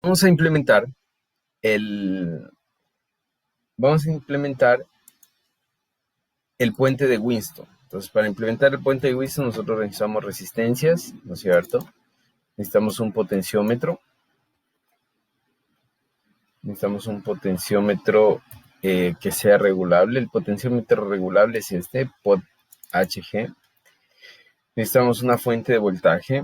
vamos a implementar el, vamos a implementar el puente de Winston. Entonces, para implementar el puente de Winston, nosotros necesitamos resistencias, ¿no es cierto? Necesitamos un potenciómetro. Necesitamos un potenciómetro que sea regulable. El potenciómetro regulable es este, pot HG. Necesitamos una fuente de voltaje.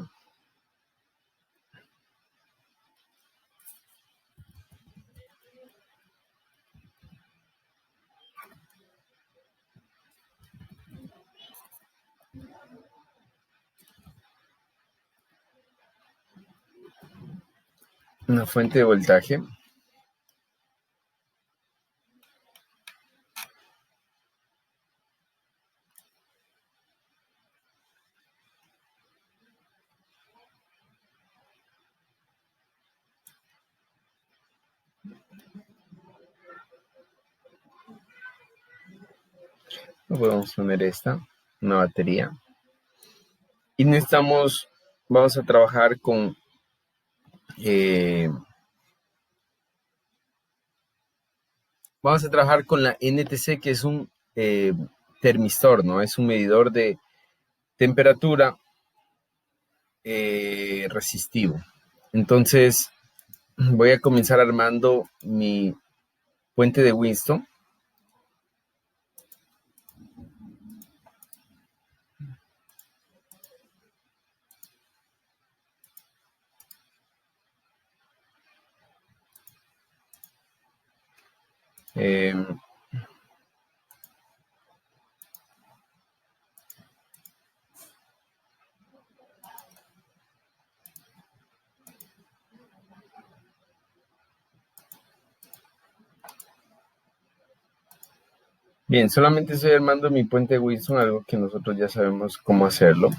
Una fuente de voltaje. Podemos poner esta, una batería. Y vamos a trabajar con la NTC, que es un termistor, ¿no? Es un medidor de temperatura resistivo. Entonces, voy a comenzar armando mi puente de Winston. Bien, solamente estoy armando mi puente de Winston, algo que nosotros ya sabemos cómo hacerlo.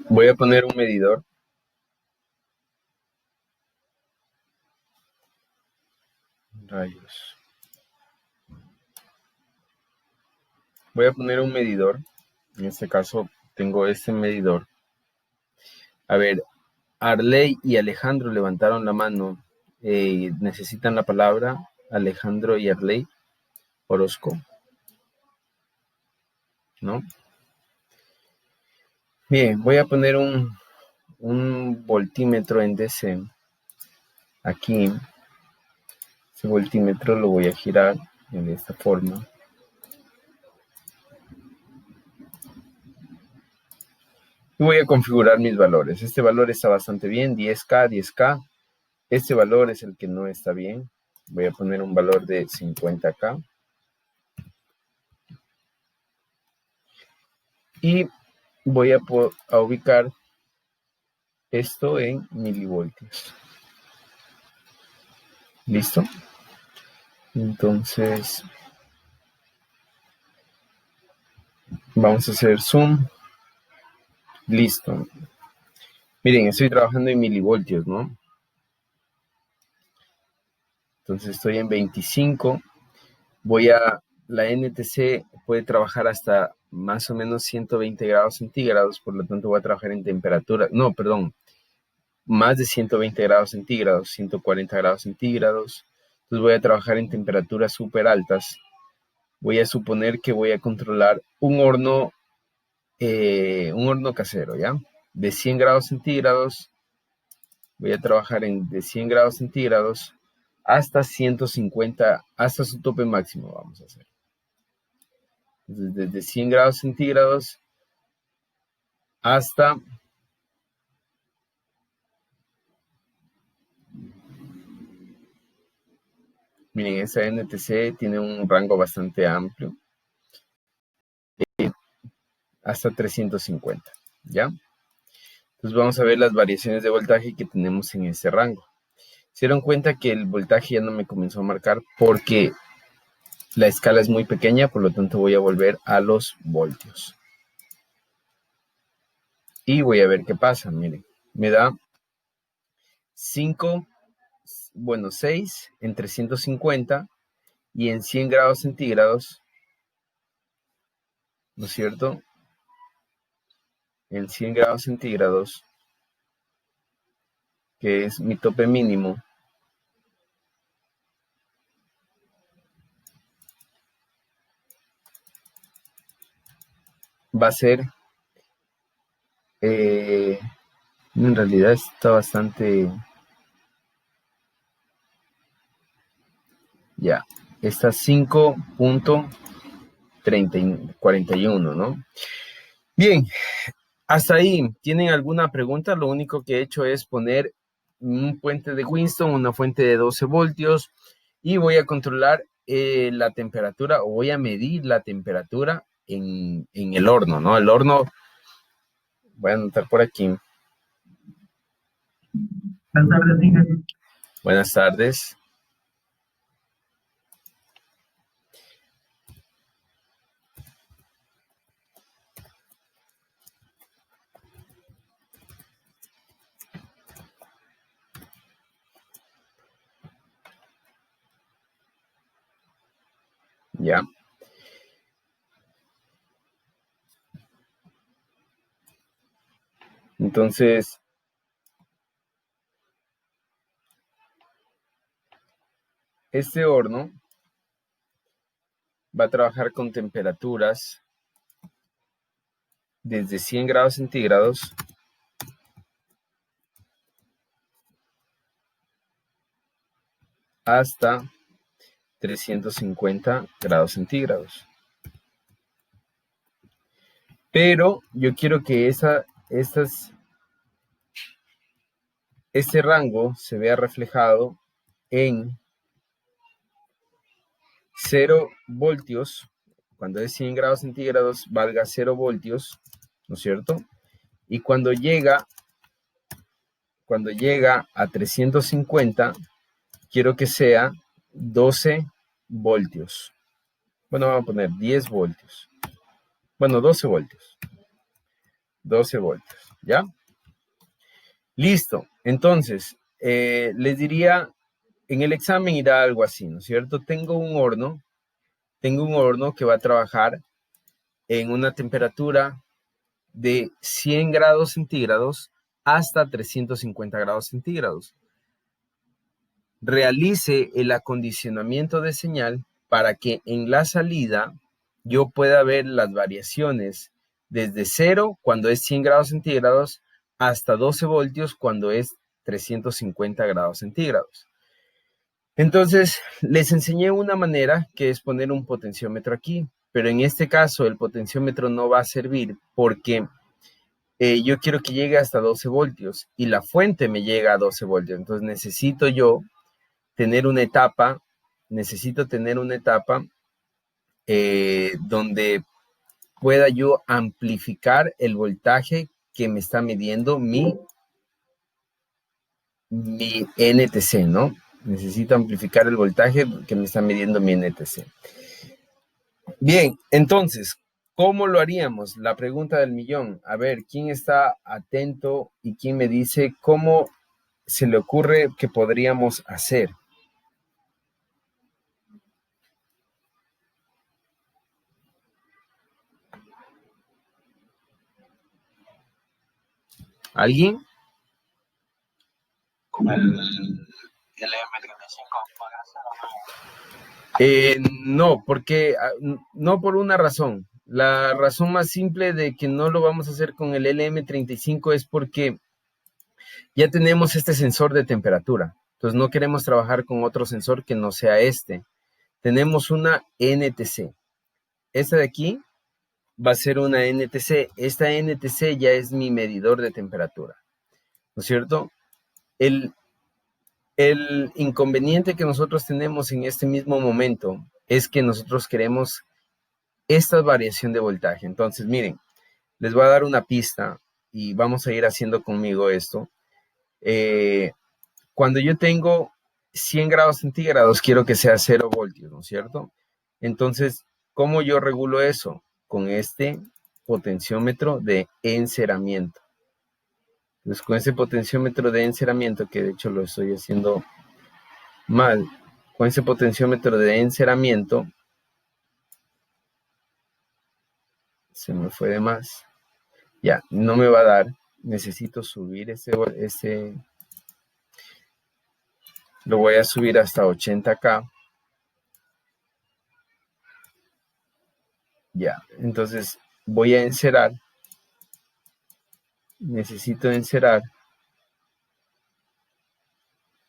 Voy a poner un medidor. Rayos. Voy a poner un medidor. En este caso tengo este medidor. A ver, Arley y Alejandro levantaron la mano. Necesitan la palabra. Alejandro y Arley. Orozco. ¿No? Bien, voy a poner un voltímetro en DC. Aquí. Ese voltímetro lo voy a girar de esta forma. Y voy a configurar mis valores. Este valor está bastante bien, 10K, 10K. Este valor es el que no está bien. Voy a poner un valor de 50K. Y voy a ubicar esto en milivoltios. ¿Listo? Entonces, vamos a hacer zoom. Listo. Miren, estoy trabajando en milivoltios, ¿no? Entonces estoy en 25. La NTC puede trabajar hasta más o menos 120 grados centígrados, por lo tanto voy a trabajar en temperatura, no, perdón, más de 120 grados centígrados, 140 grados centígrados. Entonces voy a trabajar en temperaturas súper altas. Voy a suponer que voy a controlar un horno casero, ¿ya? De 100 grados centígrados. Voy a trabajar de 100 grados centígrados hasta 150, hasta su tope máximo vamos a hacer. Desde 100 grados centígrados hasta miren, esa NTC tiene un rango bastante amplio, hasta 350, ¿ya? Entonces vamos a ver las variaciones de voltaje que tenemos en este rango. Se dieron cuenta que el voltaje ya no me comenzó a marcar porque la escala es muy pequeña, por lo tanto voy a volver a los voltios. Y voy a ver qué pasa, miren. Me da 6 en 350 y en 100 grados centígrados, ¿no es cierto? En 100 grados centígrados, que es mi tope mínimo, va a ser, en realidad está bastante, ya, está 5.41, ¿no? Bien, hasta ahí, ¿tienen alguna pregunta? Lo único que he hecho es poner un puente de Winston, una fuente de 12 voltios y voy a controlar la temperatura o voy a medir la temperatura en el horno, ¿no? El horno, voy a anotar por aquí. Buenas tardes, Miguel. Buenas tardes. Ya. Entonces, este horno va a trabajar con temperaturas desde 100 grados centígrados hasta 350 grados centígrados. Pero yo quiero que este rango se vea reflejado en 0 voltios. Cuando es 100 grados centígrados, valga 0 voltios, ¿no es cierto? Y cuando llega a 350, quiero que sea 12 voltios. Bueno, vamos a poner 10 voltios. Bueno, 12 voltios. 12 voltios, ¿ya? Listo. Entonces, les diría, en el examen irá algo así, ¿no es cierto? Tengo un horno que va a trabajar en una temperatura de 100 grados centígrados hasta 350 grados centígrados. Realice el acondicionamiento de señal para que en la salida yo pueda ver las variaciones desde 0 cuando es 100 grados centígrados hasta 12 voltios cuando es 350 grados centígrados. Entonces, les enseñé una manera que es poner un potenciómetro aquí, pero en este caso el potenciómetro no va a servir porque yo quiero que llegue hasta 12 voltios y la fuente me llega a 12 voltios. Entonces, necesito tener una etapa donde pueda yo amplificar el voltaje que me está midiendo mi NTC, ¿no? Necesito amplificar el voltaje que me está midiendo mi NTC. Bien, entonces, ¿cómo lo haríamos? La pregunta del millón. A ver, ¿quién está atento y quién me dice cómo se le ocurre que podríamos hacer? ¿Alguien? Con el LM35 No, porque no por una razón. La razón más simple de que no lo vamos a hacer con el LM35 es porque ya tenemos este sensor de temperatura. Entonces no queremos trabajar con otro sensor que no sea este. Tenemos una NTC. Esta de aquí va a ser una NTC. Esta NTC ya es mi medidor de temperatura, ¿no es cierto? El inconveniente que nosotros tenemos en este mismo momento es que nosotros queremos esta variación de voltaje. Entonces, miren, les voy a dar una pista y vamos a ir haciendo conmigo esto. Cuando yo tengo 100 grados centígrados, quiero que sea 0 voltios, ¿no es cierto? Entonces, ¿cómo yo regulo eso? Con este potenciómetro de enceramiento. Entonces, con ese potenciómetro de enceramiento, que de hecho lo estoy haciendo mal, con ese potenciómetro de enceramiento, se me fue de más. Ya, no me va a dar. Necesito subir ese lo voy a subir hasta 80K. Ya, entonces voy a encerar. Necesito encerar.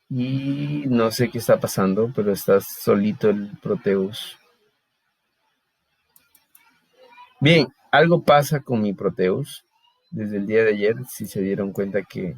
Y no sé qué está pasando, pero está solito el Proteus. Bien, algo pasa con mi Proteus. Desde el día de ayer, si se dieron cuenta que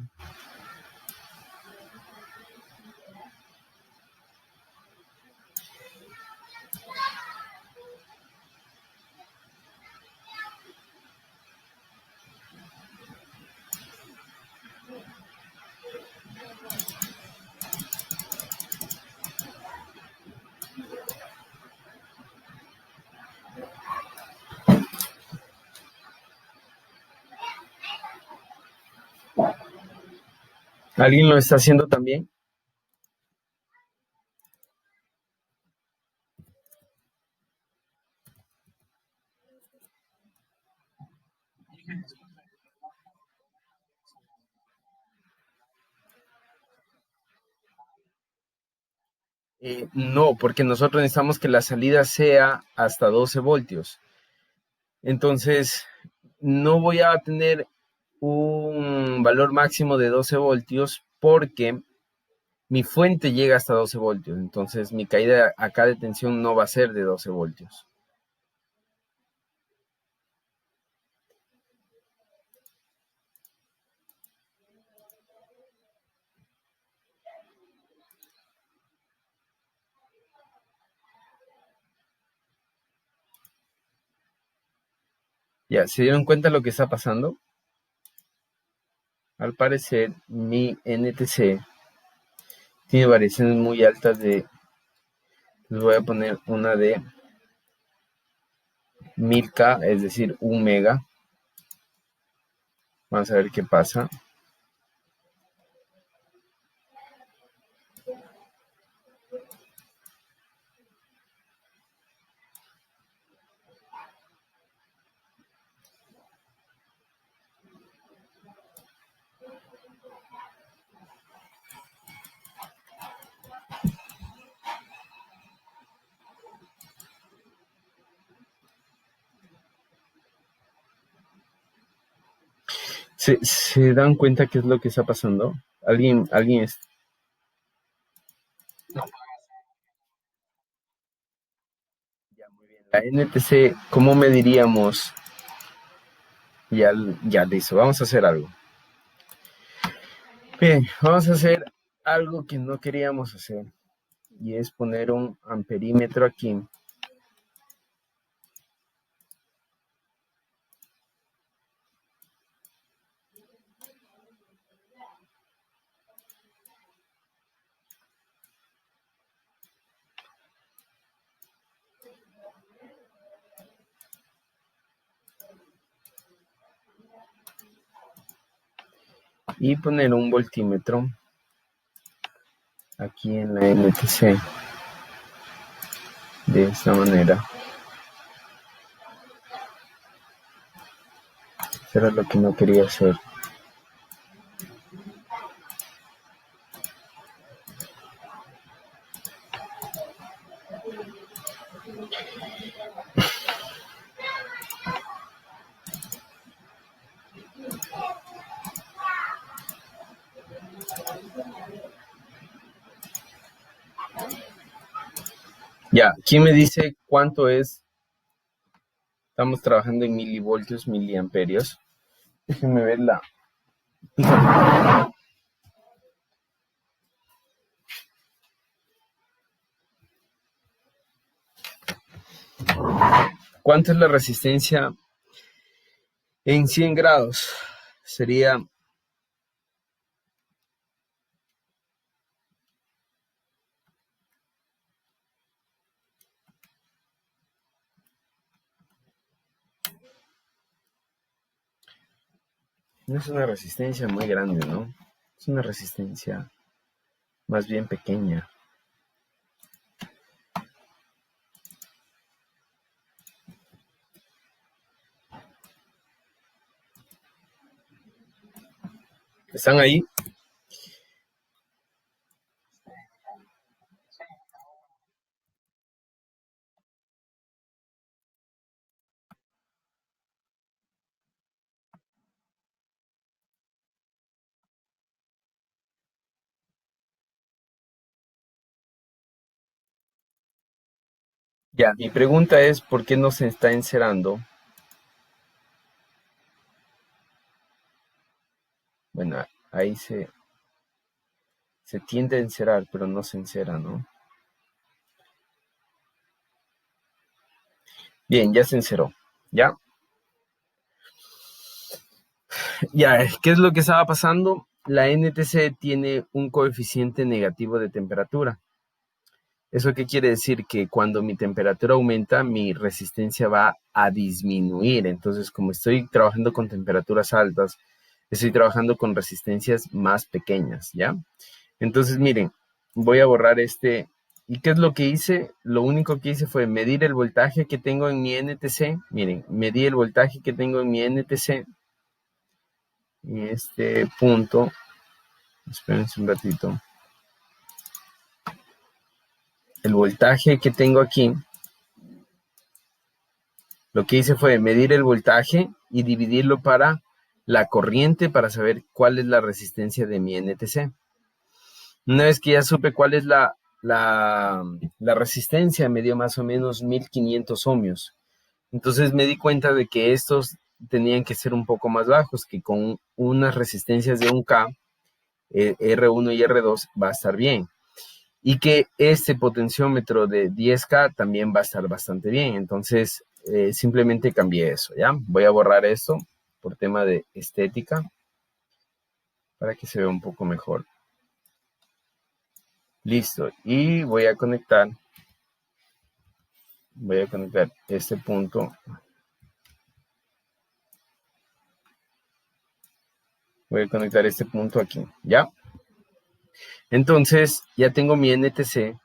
alguien lo está haciendo también. No, porque nosotros necesitamos que la salida sea hasta 12 voltios. Entonces, no voy a tener un valor máximo de 12 voltios porque mi fuente llega hasta 12 voltios. Entonces, mi caída acá de tensión no va a ser de 12 voltios. Ya, ¿se dieron cuenta lo que está pasando? Al parecer, mi NTC tiene variaciones muy altas de... Les voy a poner una de 1000K, es decir, 1 mega. Vamos a ver qué pasa. ¿Se dan cuenta qué es lo que está pasando? ¿Alguien es? No. Ya, muy bien. La NTC, ¿cómo mediríamos? Ya listo, vamos a hacer algo. Bien, vamos a hacer algo que no queríamos hacer y es poner un amperímetro aquí. Y poner un voltímetro aquí en la NTC de esta manera. Eso era lo que no quería hacer. Ya, ¿quién me dice cuánto es? Estamos trabajando en milivoltios, miliamperios. Déjenme ver la... ¿Cuánto es la resistencia en 100 grados? sería, no es una resistencia muy grande, ¿no? Es una resistencia más bien pequeña. ¿Están ahí? Ya, mi pregunta es, ¿por qué no se está encerando? Bueno, ahí se tiende a encerar, pero no se encera, ¿no? Bien, ya se enceró. ¿Ya? Ya, ¿qué es lo que estaba pasando? La NTC tiene un coeficiente negativo de temperatura. ¿Eso qué quiere decir? Que cuando mi temperatura aumenta, mi resistencia va a disminuir. Entonces, como estoy trabajando con temperaturas altas, estoy trabajando con resistencias más pequeñas, ¿ya? Entonces, miren, voy a borrar este. ¿Y qué es lo que hice? Lo único que hice fue medir el voltaje que tengo en mi NTC. Miren, medí el voltaje que tengo en mi NTC. En este punto. Espérense un ratito. El voltaje que tengo aquí, lo que hice fue medir el voltaje y dividirlo para la corriente para saber cuál es la resistencia de mi NTC. Una vez que ya supe cuál es la resistencia, me dio más o menos 1500 ohmios. Entonces me di cuenta de que estos tenían que ser un poco más bajos, que con unas resistencias de 1K, R1 y R2 va a estar bien. Y que este potenciómetro de 10K también va a estar bastante bien. Entonces, simplemente cambié eso, ¿ya? Voy a borrar esto por tema de estética para que se vea un poco mejor. Listo. Y voy a conectar este punto. Voy a conectar este punto aquí, ¿ya? Entonces, ya tengo mi NTC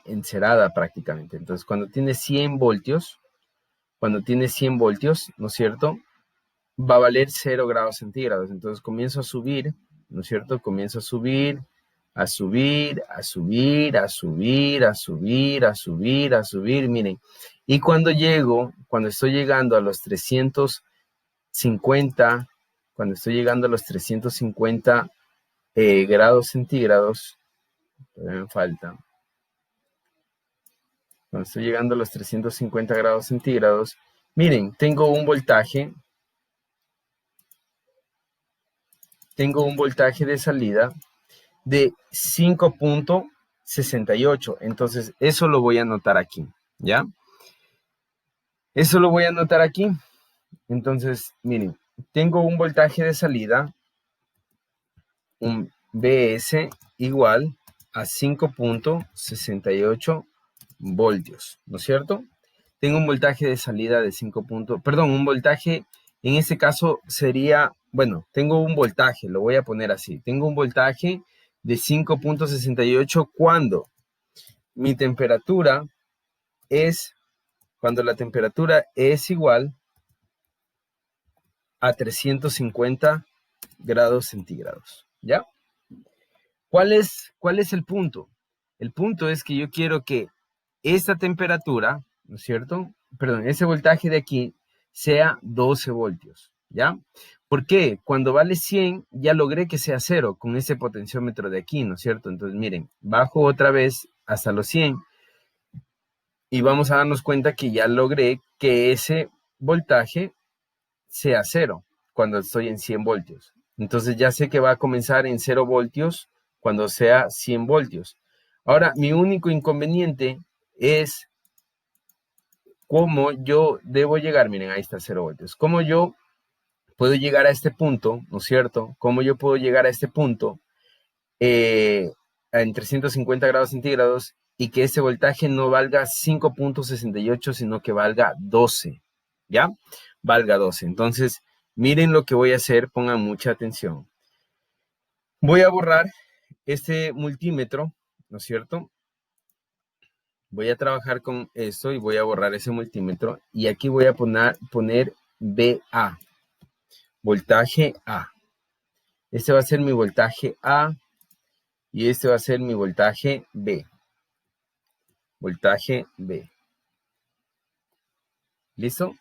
encerada prácticamente. Entonces, cuando tiene 100 voltios, ¿no es cierto? Va a valer 0 grados centígrados. Entonces comienzo a subir, ¿no es cierto? Comienzo a subir, a subir, a subir, a subir, a subir, a subir, a subir, miren. Y cuando estoy llegando a los 350, cuando estoy llegando a los 350 grados centígrados, todavía me falta. Cuando estoy llegando a los 350 grados centígrados, miren, tengo un voltaje de salida de 5.68. Entonces, eso lo voy a anotar aquí, ¿ya? Eso lo voy a anotar aquí. Entonces, miren, tengo un voltaje de salida, un BS igual a 5.68 voltios, ¿no es cierto? Tengo un voltaje de salida de 5 perdón, un voltaje, en este caso sería, bueno, tengo un voltaje, lo voy a poner así, tengo un voltaje de 5.68 mi temperatura es, cuando la temperatura es igual a 350 grados centígrados, ¿ya? ¿Cuál es el punto? El punto es que yo quiero que esta temperatura, ¿no es cierto? Perdón, ese voltaje de aquí sea 12 voltios, ¿ya? ¿Por qué? Cuando vale 100, ya logré que sea 0 con ese potenciómetro de aquí, ¿no es cierto? Entonces, miren, bajo otra vez hasta los 100 y vamos a darnos cuenta que ya logré que ese voltaje sea 0 cuando estoy en 100 voltios. Entonces ya sé que va a comenzar en 0 voltios cuando sea 100 voltios. Ahora, mi único inconveniente es cómo yo debo llegar. Miren, ahí está 0 voltios. ¿Cómo yo puedo llegar a este punto, ¿no es cierto? ¿Cómo yo puedo llegar a este punto en 350 grados centígrados y que este voltaje no valga 5.68, sino que valga 12, ¿ya? Valga 12. Entonces, miren lo que voy a hacer, pongan mucha atención. Voy a borrar este multímetro, ¿no es cierto? Voy a trabajar con esto y voy a borrar ese multímetro. Y aquí voy a poner VA, voltaje A. Este va a ser mi voltaje A y este va a ser mi voltaje B. Voltaje B. ¿Listo?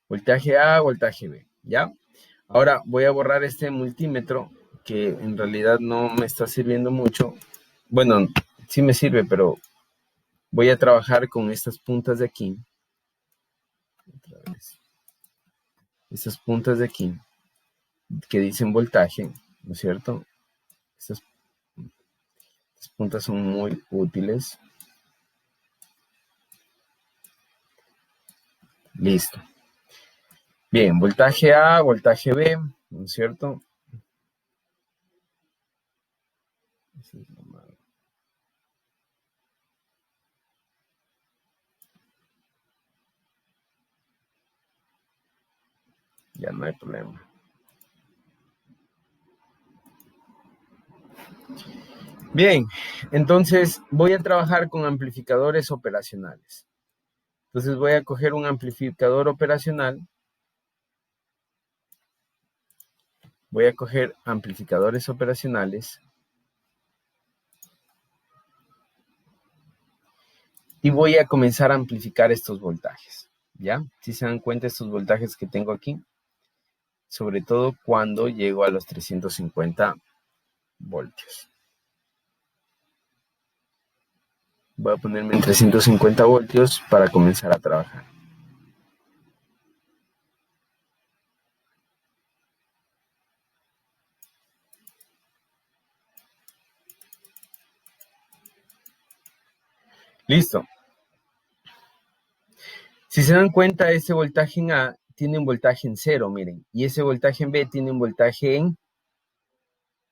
Voltaje A, voltaje B. ¿Ya? Ahora voy a borrar este multímetro que en realidad no me está sirviendo mucho. Bueno, sí me sirve, pero voy a trabajar con estas puntas de aquí. Otra vez. Estas puntas de aquí que dicen voltaje, ¿no es cierto? Estas puntas son muy útiles. Listo. Bien, voltaje A, voltaje B, ¿no es cierto? Ya no hay problema. Bien, entonces voy a trabajar con amplificadores operacionales. Entonces voy a coger un amplificador operacional. Voy a coger amplificadores operacionales. Y voy a comenzar a amplificar estos voltajes. ¿Ya? Si se dan cuenta estos voltajes que tengo aquí. Sobre todo cuando llego a los 350 voltios. Voy a ponerme en 350 voltios para comenzar a trabajar. Listo. Si se dan cuenta, ese voltaje en A tiene un voltaje en 0, miren. Y ese voltaje en B tiene un voltaje en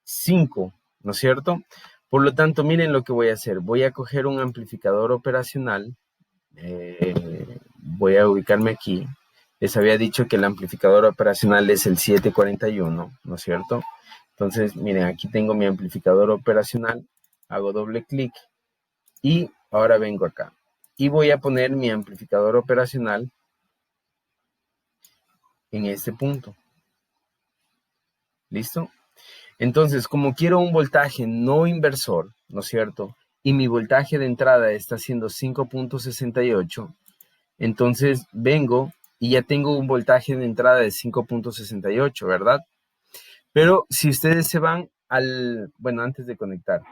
5, ¿no es cierto? Por lo tanto, miren lo que voy a hacer. Voy a coger un amplificador operacional. Voy a ubicarme aquí. Les había dicho que el amplificador operacional es el 741, ¿no es cierto? Entonces, miren, aquí tengo mi amplificador operacional. Hago doble clic y ahora vengo acá. Y voy a poner mi amplificador operacional en este punto. ¿Listo? Entonces, como quiero un voltaje no inversor, ¿no es cierto? Y mi voltaje de entrada está siendo 5.68, entonces vengo y ya tengo un voltaje de entrada de 5.68, ¿verdad? Pero si ustedes se van bueno, antes de conectar,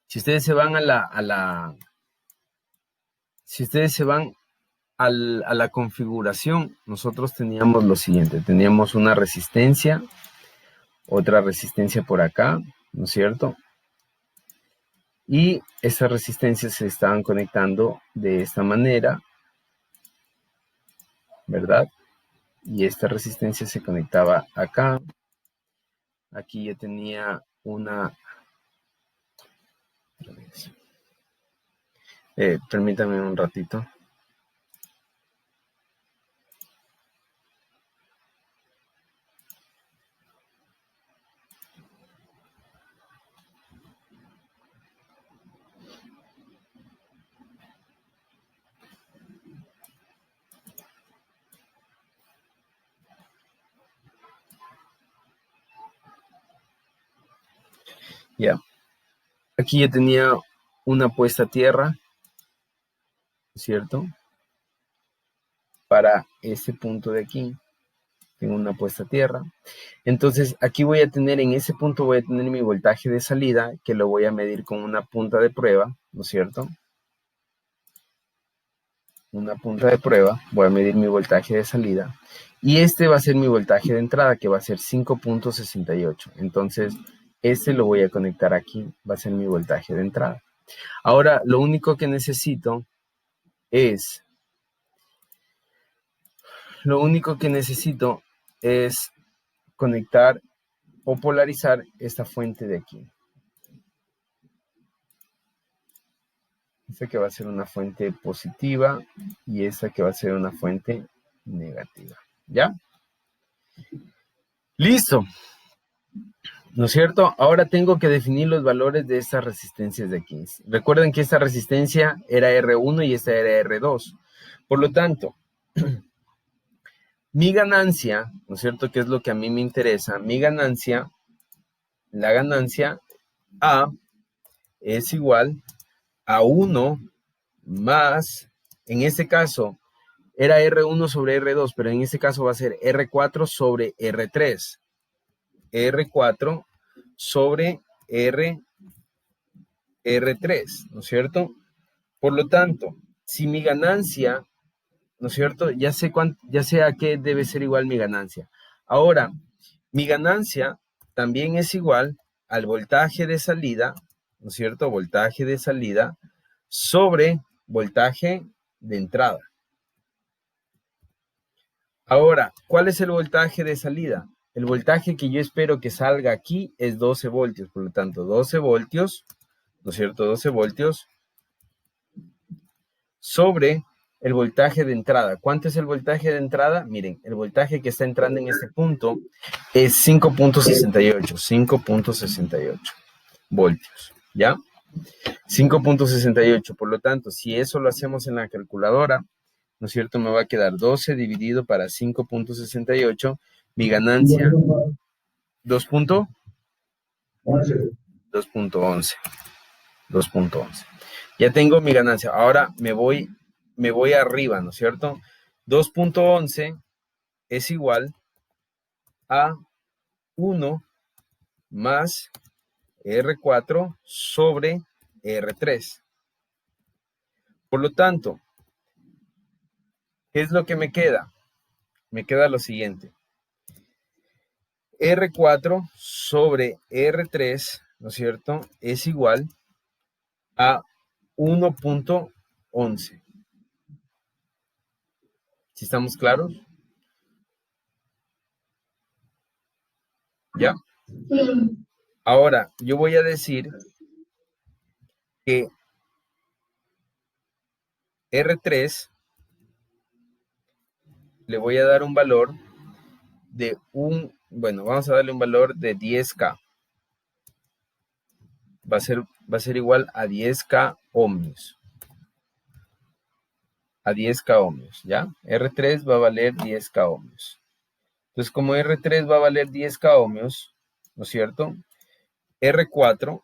si ustedes se van si ustedes se van a la configuración, nosotros teníamos lo siguiente, teníamos una resistencia, otra resistencia por acá, ¿no es cierto? Y esas resistencias se estaban conectando de esta manera, ¿verdad? Y esta resistencia se conectaba acá. Aquí yo tenía una... permítame un ratito. Ya. Aquí yo tenía una puesta a tierra, ¿cierto? Para ese punto de aquí. Tengo una puesta a tierra. Entonces aquí voy a tener, en ese punto voy a tener mi voltaje de salida, que lo voy a medir con una punta de prueba, ¿no es cierto? Una punta de prueba, voy a medir mi voltaje de salida. Y este va a ser mi voltaje de entrada, que va a ser 5.68. Entonces, este lo voy a conectar aquí, va a ser mi voltaje de entrada. Ahora, lo único que necesito es lo único que necesito es conectar o polarizar esta fuente de aquí. Esta que va a ser una fuente positiva y esta que va a ser una fuente negativa. ¿Ya? Listo. ¿No es cierto? Ahora tengo que definir los valores de estas resistencias de aquí. Recuerden que esta resistencia era R1 y esta era R2. Por lo tanto, mi ganancia, ¿no es cierto? Que es lo que a mí me interesa. Mi ganancia, la ganancia A es igual a 1 más, en este caso, era R1 sobre R2, pero en este caso va a ser R4 sobre R3. R4 sobre R3, ¿no es cierto? Por lo tanto, si mi ganancia, ¿no es cierto? Ya sé a qué debe ser igual mi ganancia. Ahora, mi ganancia también es igual al voltaje de salida, ¿no es cierto? Voltaje de salida sobre voltaje de entrada. Ahora, ¿cuál es el voltaje de salida? El voltaje que yo espero que salga aquí es 12 voltios. Por lo tanto, 12 voltios, ¿no es cierto? 12 voltios sobre el voltaje de entrada. ¿Cuánto es el voltaje de entrada? Miren, el voltaje que está entrando en este punto es 5.68 voltios, ¿ya? 5.68, por lo tanto, si eso lo hacemos en la calculadora, ¿no es cierto? Me va a quedar 12 dividido para 5.68, mi ganancia 2.11. 2.11. Ya tengo mi ganancia. Ahora me voy arriba, ¿no es cierto? 2.11 es igual a 1 más R4 sobre R3. Por lo tanto, ¿qué es lo que me queda? Me queda lo siguiente. R4 sobre R3, ¿no es cierto? Es igual a 1.11. ¿Sí estamos claros? ¿Ya? Sí. Ahora, yo voy a decir que R3 le voy a dar un valor de vamos a darle un valor de 10K. Va a ser igual a 10K ohmios. A 10K ohmios, ¿ya? R3 va a valer 10K ohmios. Entonces, como R3 va a valer 10K ohmios, ¿no es cierto? R4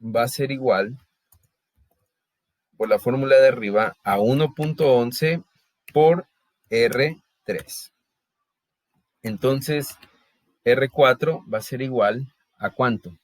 va a ser igual, por la fórmula de arriba, a 1.11 por R3. Entonces, R4 va a ser igual a ¿cuánto?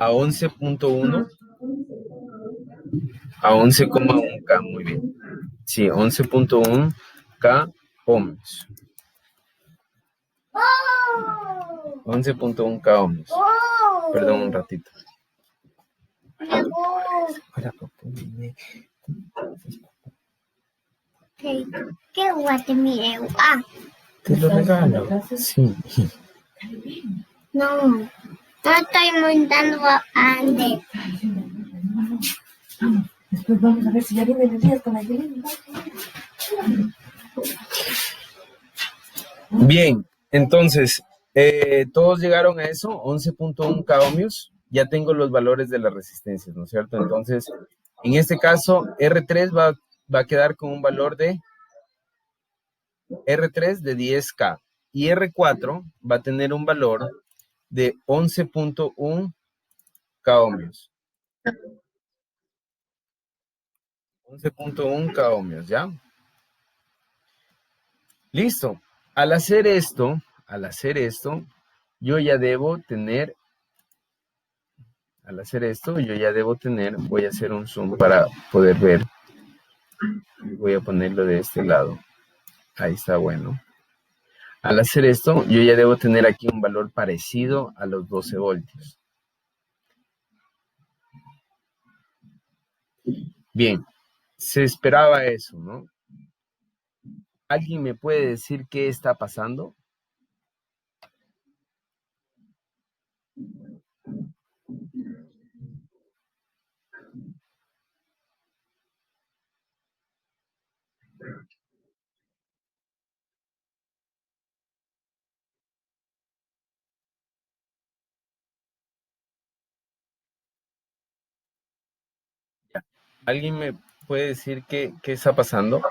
A 11.1, a 11,1K, muy bien. Sí, 11.1K ohmios. 11.1K ohmios. Perdón un ratito. Qué guate, mire. Ah. Te lo regalo. Sí. No, no estoy montando a Andy. Después vamos a ver si ya vienen el día con la Yelena. Bien, entonces, todos llegaron a eso, 11.1K ohmios. Ya tengo los valores de las resistencias, ¿no es cierto? Entonces, en este caso, R3 va a quedar con un valor de R3 de 10K y R4 va a tener un valor de 11.1K ohmios. 11.1K ohmios, ¿ya? Listo. Al hacer esto, yo ya debo tener, voy a hacer un zoom para poder ver Voy a ponerlo de este lado. Ahí está bueno. Al hacer esto, yo ya debo tener aquí un valor parecido a los 12 voltios. Bien, se esperaba eso, ¿no? ¿Alguien me puede decir qué está pasando? ¿Alguien me puede decir qué está pasando?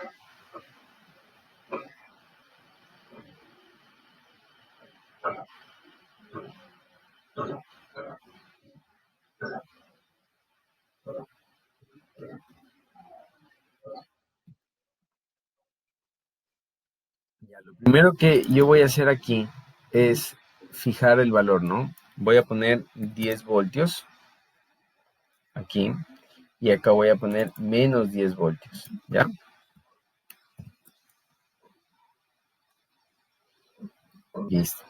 Ya, lo primero que yo voy a hacer aquí es fijar el valor, ¿no? Voy a poner 10 voltios aquí y acá voy a poner menos 10 voltios, ¿ya? Listo.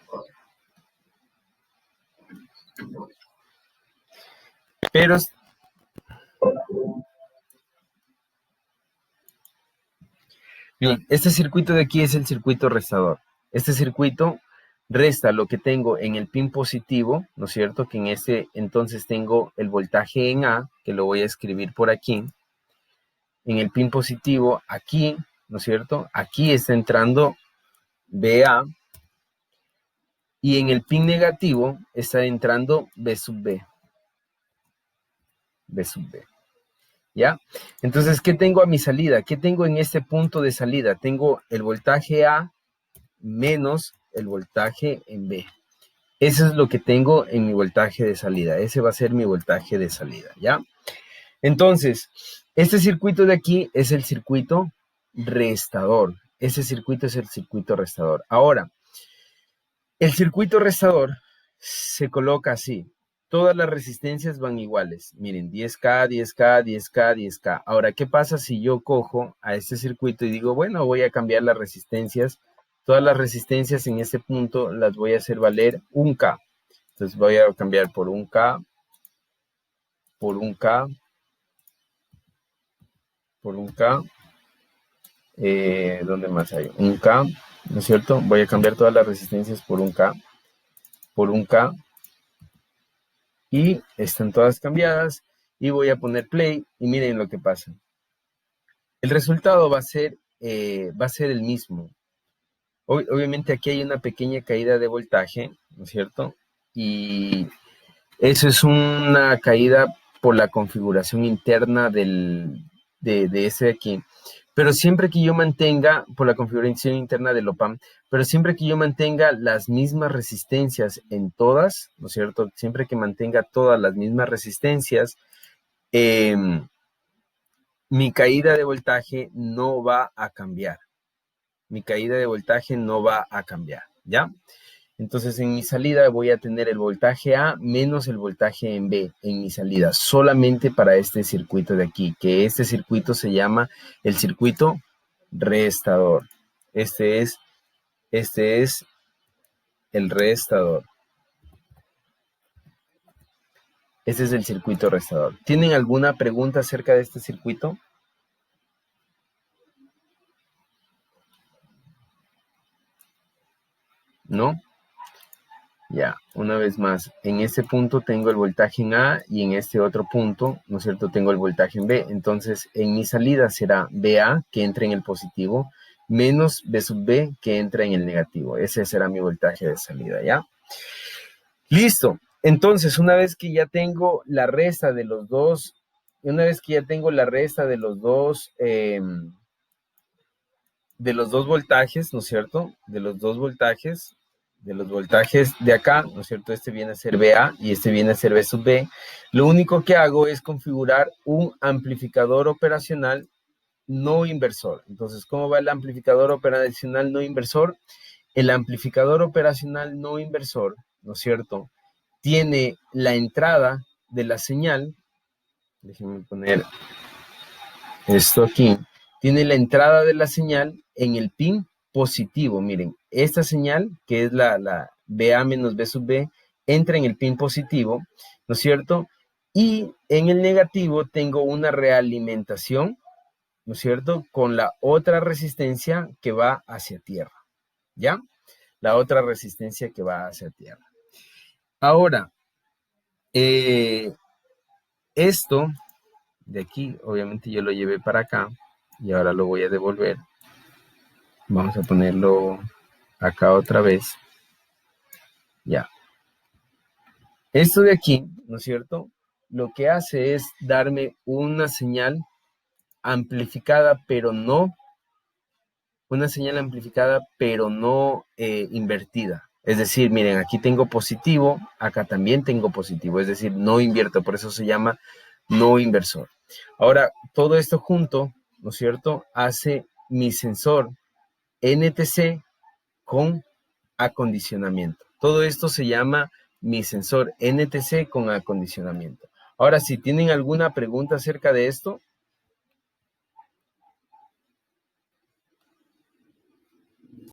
Pero bien, este circuito de aquí es el circuito restador. Este circuito resta lo que tengo en el pin positivo, ¿no es cierto? Que en este entonces tengo el voltaje en A, que lo voy a escribir por aquí. En el pin positivo, aquí, ¿no es cierto? Aquí está entrando BA. Y en el pin negativo está entrando B sub B. B sub B. ¿Ya? Entonces, ¿qué tengo a mi salida? ¿Qué tengo en este punto de salida? Tengo el voltaje A menos el voltaje en B. Eso es lo que tengo en mi voltaje de salida. Ese va a ser mi voltaje de salida, ¿ya? Entonces, este circuito de aquí es el circuito restador. Ese circuito es el circuito restador. Ahora, el circuito restador se coloca así. Todas las resistencias van iguales. Miren, 10K, 10K, 10K, 10K. Ahora, ¿qué pasa si yo cojo a este circuito y digo, bueno, voy a cambiar las resistencias? Todas las resistencias en este punto las voy a hacer valer 1K. Entonces voy a cambiar por 1K, por 1K, por 1K. ¿Dónde más hay? 1K, ¿no es cierto? Voy a cambiar todas las resistencias por 1K, por 1K. Y están todas cambiadas. Y voy a poner play y miren lo que pasa. El resultado va a ser el mismo. Obviamente aquí hay una pequeña caída de voltaje, ¿no es cierto? Y eso es una caída por la configuración interna de ese de aquí. Pero siempre que yo mantenga, por la configuración interna del OPAMP, pero siempre que yo mantenga las mismas resistencias en todas, ¿no es cierto? Siempre que mantenga todas las mismas resistencias, mi caída de voltaje no va a cambiar. Mi caída de voltaje no va a cambiar, ¿ya? Entonces en mi salida voy a tener el voltaje A menos el voltaje en B en mi salida, solamente para este circuito de aquí, que este circuito se llama el circuito restador. Este es el restador. Este es el circuito restador. ¿Tienen alguna pregunta acerca de este circuito? ¿No? Ya, una vez más, en este punto tengo el voltaje en A y en este otro punto, ¿no es cierto?, tengo el voltaje en B. Entonces, en mi salida será BA, que entra en el positivo, menos B sub B, que entra en el negativo. Ese será mi voltaje de salida, ¿ya? Listo. Entonces, una vez que ya tengo la resta de los dos, voltajes, ¿no es cierto? De los voltajes de acá, ¿no es cierto? Este viene a ser BA y este viene a ser B sub B. Lo único que hago es configurar un amplificador operacional no inversor. Entonces, ¿cómo va el amplificador operacional no inversor? El amplificador operacional no inversor, ¿no es cierto?, tiene la entrada de la señal. Déjenme poner esto aquí. tiene la entrada de la señal en el pin positivo. Miren, esta señal, que es la BA menos B sub B, entra en el pin positivo, ¿no es cierto? Y en el negativo tengo una realimentación, ¿no es cierto? Con la otra resistencia que va hacia tierra, ¿ya? La otra resistencia que va hacia tierra. Ahora, esto de aquí, obviamente yo lo llevé para acá y ahora lo voy a devolver. Vamos a ponerlo acá otra vez. Ya. Esto de aquí, ¿no es cierto? Lo que hace es darme una señal amplificada, pero no invertida. Es decir, miren, aquí tengo positivo, acá también tengo positivo, es decir, no invierto, por eso se llama no inversor. Ahora, todo esto junto, ¿no es cierto?, hace mi sensor NTC con acondicionamiento. Todo esto se llama mi sensor NTC con acondicionamiento. Ahora, si tienen alguna pregunta acerca de esto,